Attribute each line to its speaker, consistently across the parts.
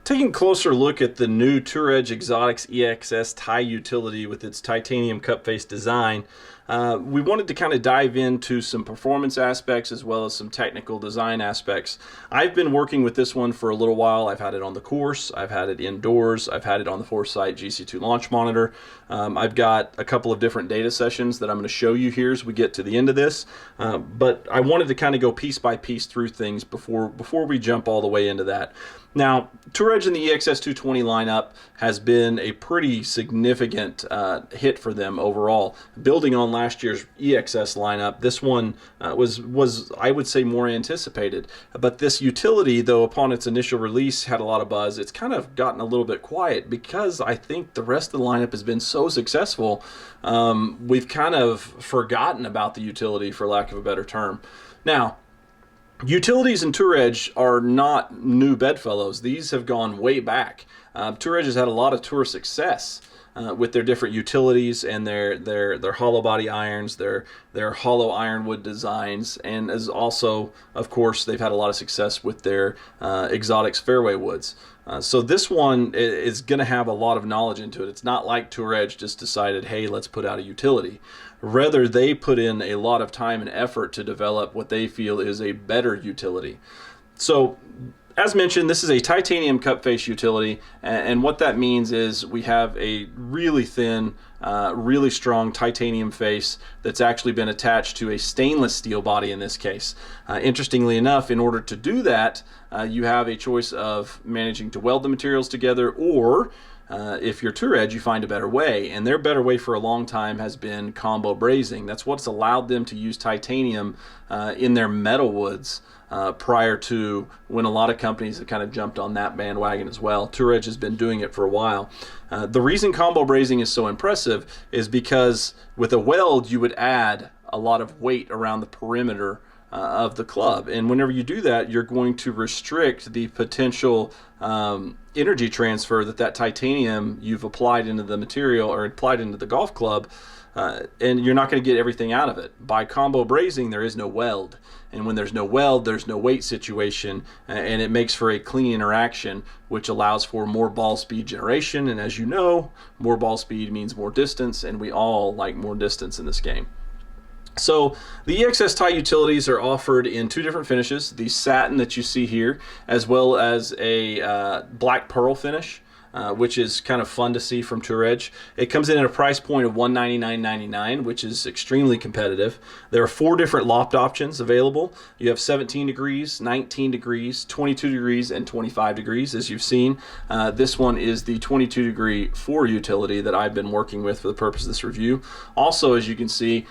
Speaker 1: Taking a closer look at the new Tour Edge Exotics EXS Ti-Utility with its titanium cup face design, we wanted to kind of dive into some performance aspects as well as some technical design aspects. I've been working with this one for a little while. I've had it on the course, I've had it indoors, I've had it on the Foresight GC2 launch monitor. I've got a couple of different data sessions that I'm going to show you here as we get to the end of this. But I wanted to kind of go piece by piece through things before we jump all the way into that. Now, Tour Edge in the EXS 220 lineup has been a pretty significant hit for them overall. Building on last year's EXS lineup, this one was I would say more anticipated. But this utility, though, upon its initial release had a lot of buzz, it's kind of gotten a little bit quiet because I think the rest of the lineup has been so successful, we've kind of forgotten about the utility, for lack of a better term. Now, utilities in Tour Edge are not new bedfellows. These have gone way back. Tour Edge has had a lot of tour success with their different utilities and their hollow body irons, their hollow ironwood designs, and as also, of course, they've had a lot of success with their exotics fairway woods. So this one is going to have a lot of knowledge into it. It's not like Tour Edge just decided, hey, let's put out a utility. Rather, they put in a lot of time and effort to develop what they feel is a better utility. So, as mentioned, this is a titanium cup face utility, and what that means is we have a really thin, really strong titanium face that's actually been attached to a stainless steel body in this case. Interestingly enough, in order to do that, you have a choice of managing to weld the materials together, or if you're Tour Edge, you find a better way, and their better way for a long time has been combo brazing. That's what's allowed them to use titanium in their metal woods prior to when a lot of companies have kind of jumped on that bandwagon as well. Tour Edge has been doing it for a while. The reason combo brazing is so impressive is because with a weld you would add a lot of weight around the perimeter of the club, and whenever you do that, you're going to restrict the potential energy transfer that titanium you've applied into the material or applied into the golf club, and you're not going to get everything out of it. By combo brazing, there is no weld, and when there's no weld, there's no weight situation, and it makes for a clean interaction, which allows for more ball speed generation, and as you know, more ball speed means more distance, and we all like more distance in this game. So the EXS Ti-Utilities are offered in two different finishes, the satin that you see here, as well as a black pearl finish, which is kind of fun to see from Tour Edge. It comes in at a price point of $199.99, which is extremely competitive. There are 4 different loft options available. You have 17 degrees, 19 degrees, 22 degrees, and 25 degrees, as you've seen. This one is the 22 degree 4 utility that I've been working with for the purpose of this review. Also, as you can see,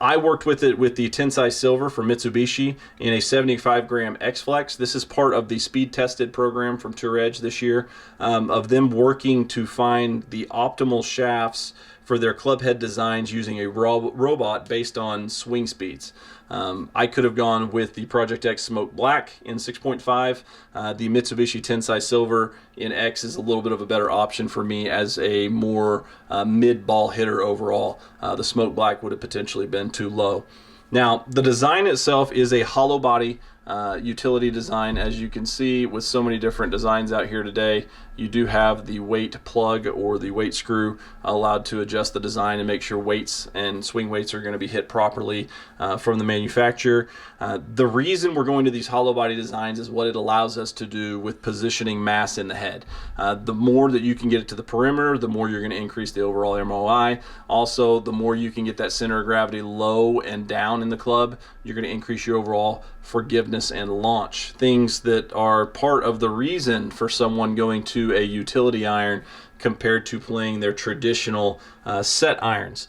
Speaker 1: I worked with it with the Tensai Silver for Mitsubishi in a 75 gram X-Flex. This is part of the speed tested program from Tour Edge this year, of them working to find the optimal shafts for their club head designs using a robot based on swing speeds. I could have gone with the Project X Smoke Black in 6.5. The Mitsubishi Tensai Silver in X is a little bit of a better option for me as a more mid-ball hitter overall. The Smoke Black would have potentially been too low. Now, the design itself is a hollow body utility design. As you can see, with so many different designs out here today, you do have the weight plug or the weight screw allowed to adjust the design and make sure weights and swing weights are going to be hit properly from the manufacturer. The reason we're going to these hollow body designs is what it allows us to do with positioning mass in the head. The more that you can get it to the perimeter, the more you're going to increase the overall MOI. Also, the more you can get that center of gravity low and down in the club, you're going to increase your overall forgiveness and launch. Things that are part of the reason for someone going to a utility iron compared to playing their traditional set irons.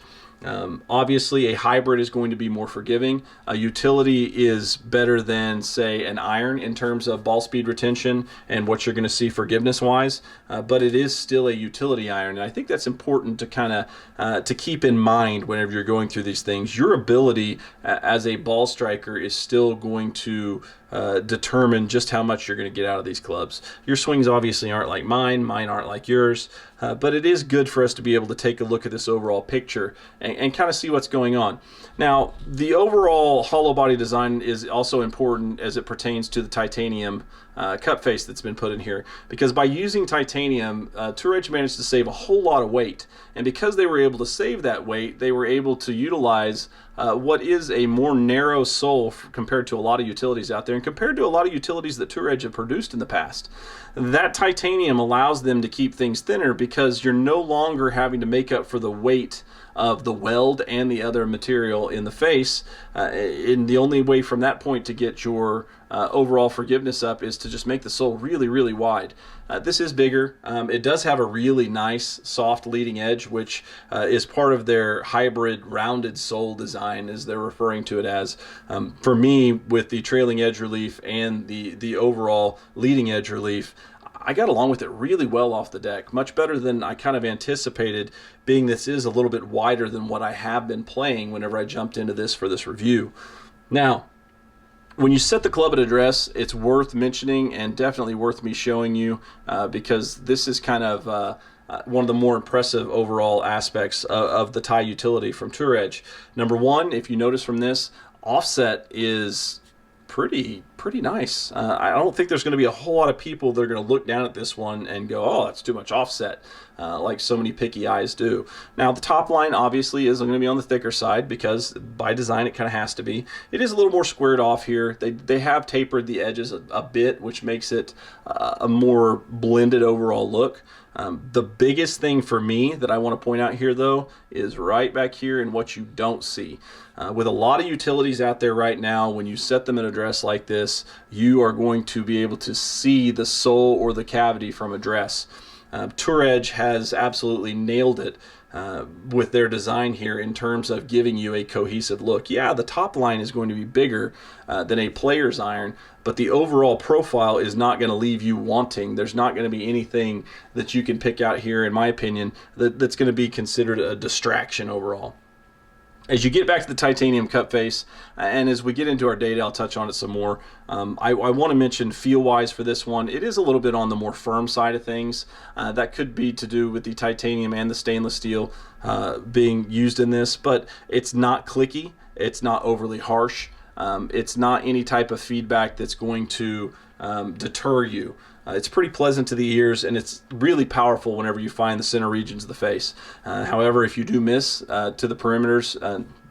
Speaker 1: Obviously, a hybrid is going to be more forgiving. A utility is better than, say, an iron in terms of ball speed retention and what you're going to see forgiveness-wise, but it is still a utility iron, and I think that's important to kind of to keep in mind whenever you're going through these things. Your ability as a ball striker is still going to determine just how much you're going to get out of these clubs. Your swings obviously aren't like mine aren't like yours, but it is good for us to be able to take a look at this overall picture and kind of see what's going on. Now, the overall hollow body design is also important as it pertains to the titanium cup face that's been put in here, because by using titanium, Tour Edge managed to save a whole lot of weight, and because they were able to save that weight, they were able to utilize what is a more narrow sole compared to a lot of utilities out there, and compared to a lot of utilities that Tour Edge have produced in the past. That titanium allows them to keep things thinner because you're no longer having to make up for the weight of the weld and the other material in the face. And the only way from that point to get your overall forgiveness up is to just make the sole really, really wide. This is bigger. It does have a really nice soft leading edge, which is part of their hybrid rounded sole design, as they're referring to it as. For me, with the trailing edge relief and the overall leading edge relief, I got along with it really well off the deck, much better than I kind of anticipated, being this is a little bit wider than what I have been playing whenever I jumped into this for this review. Now, when you set the club at address, it's worth mentioning and definitely worth me showing you because this is kind of one of the more impressive overall aspects of the Ti-Utility from Tour Edge. Number one, if you notice from this, offset is pretty nice. I don't think there's going to be a whole lot of people that are going to look down at this one and go, oh, that's too much offset, like so many picky eyes do. Now, the top line obviously is going to be on the thicker side because by design it kind of has to be. It is a little more squared off here. They have tapered the edges a bit, which makes it a more blended overall look. The biggest thing for me that I want to point out here, though, is right back here in what you don't see. With a lot of utilities out there right now, when you set them at address like this, you are going to be able to see the sole or the cavity from address. Tour Edge has absolutely nailed it with their design here in terms of giving you a cohesive look. Yeah, the top line is going to be bigger than a player's iron, but the overall profile is not going to leave you wanting. There's not going to be anything that you can pick out here, in my opinion, that's going to be considered a distraction overall. As you get back to the titanium cup face, and as we get into our data, I'll touch on it some more. I want to mention feel-wise for this one, it is a little bit on the more firm side of things. That could be to do with the titanium and the stainless steel being used in this, but it's not clicky, it's not overly harsh, it's not any type of feedback that's going to deter you. It's pretty pleasant to the ears, and it's really powerful whenever you find the center regions of the face. However, if you do miss to the perimeters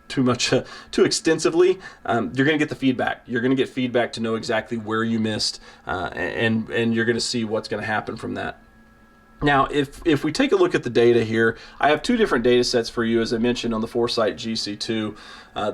Speaker 1: too extensively, you're going to get the feedback. You're going to get feedback to know exactly where you missed, and you're going to see what's going to happen from that. Now, if we take a look at the data here, I have two different data sets for you, as I mentioned on the Foresight GC2.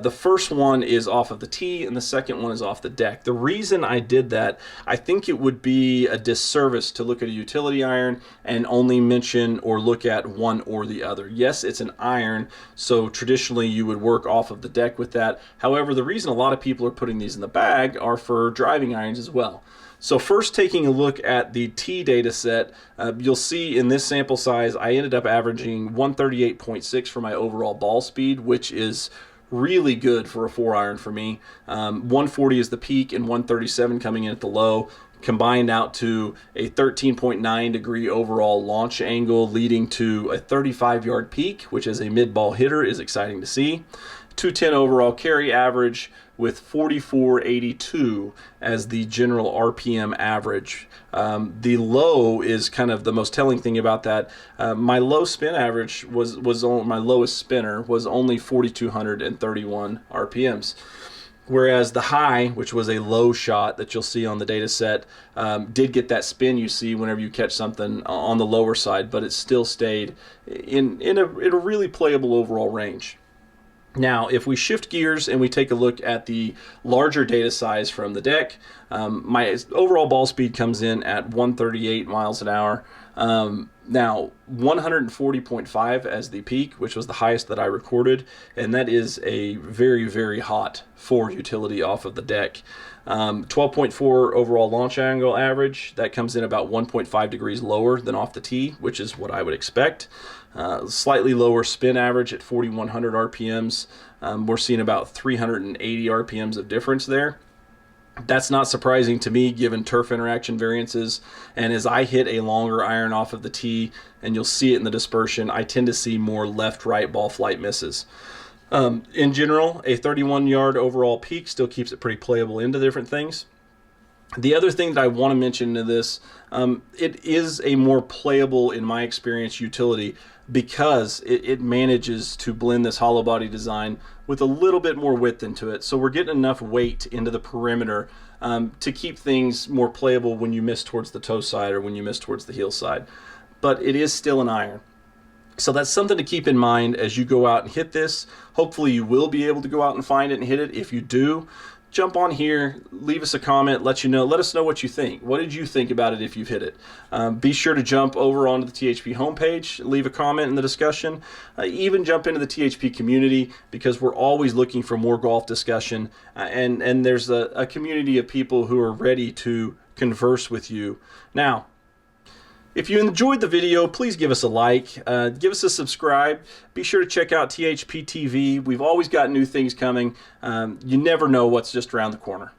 Speaker 1: The first one is off of the tee, and the second one is off the deck. The reason I did that, I think it would be a disservice to look at a utility iron and only mention or look at one or the other. Yes, it's an iron, so traditionally you would work off of the deck with that. However, the reason a lot of people are putting these in the bag are for driving irons as well. So first, taking a look at the T data set, you'll see in this sample size, I ended up averaging 138.6 for my overall ball speed, which is really good for a 4-iron for me. 140 is the peak and 137 coming in at the low, combined out to a 13.9 degree overall launch angle, leading to a 35-yard peak, which as a mid-ball hitter is exciting to see. 210 overall carry average with 44.82 as the general RPM average. The low is kind of the most telling thing about that. My low spin average was on my lowest spinner was only 4,231 RPMs. Whereas the high, which was a low shot that you'll see on the data set, did get that spin you see whenever you catch something on the lower side, but it still stayed in a really playable overall range. Now, if we shift gears and we take a look at the larger data size from the deck, my overall ball speed comes in at 138 miles an hour. Now, 140.5 as the peak, which was the highest that I recorded, and that is a very, very hot 4 utility off of the deck. 12.4 overall launch angle average, that comes in about 1.5 degrees lower than off the tee, which is what I would expect. Slightly lower spin average at 4,100 RPMs. We're seeing about 380 RPMs of difference there. That's not surprising to me given turf interaction variances, and as I hit a longer iron off of the tee, and you'll see it in the dispersion, I tend to see more left-right ball flight misses. In general, a 31-yard overall peak still keeps it pretty playable into different things. The other thing that I want to mention to this, it is a more playable, in my experience, utility because it manages to blend this hollow body design with a little bit more width into it. So we're getting enough weight into the perimeter to keep things more playable when you miss towards the toe side or when you miss towards the heel side. But it is still an iron. So that's something to keep in mind as you go out and hit this. Hopefully you will be able to go out and find it and hit it. If you do, jump on here, leave us a comment, let us know what you think. What did you think about it if you've hit it? Be sure to jump over onto the THP homepage, leave a comment in the discussion, even jump into the THP community, because we're always looking for more golf discussion, and there's a community of people who are ready to converse with you. Now, if you enjoyed the video, please give us a like, give us a subscribe. Be sure to check out THP TV. We've always got new things coming. You never know what's just around the corner.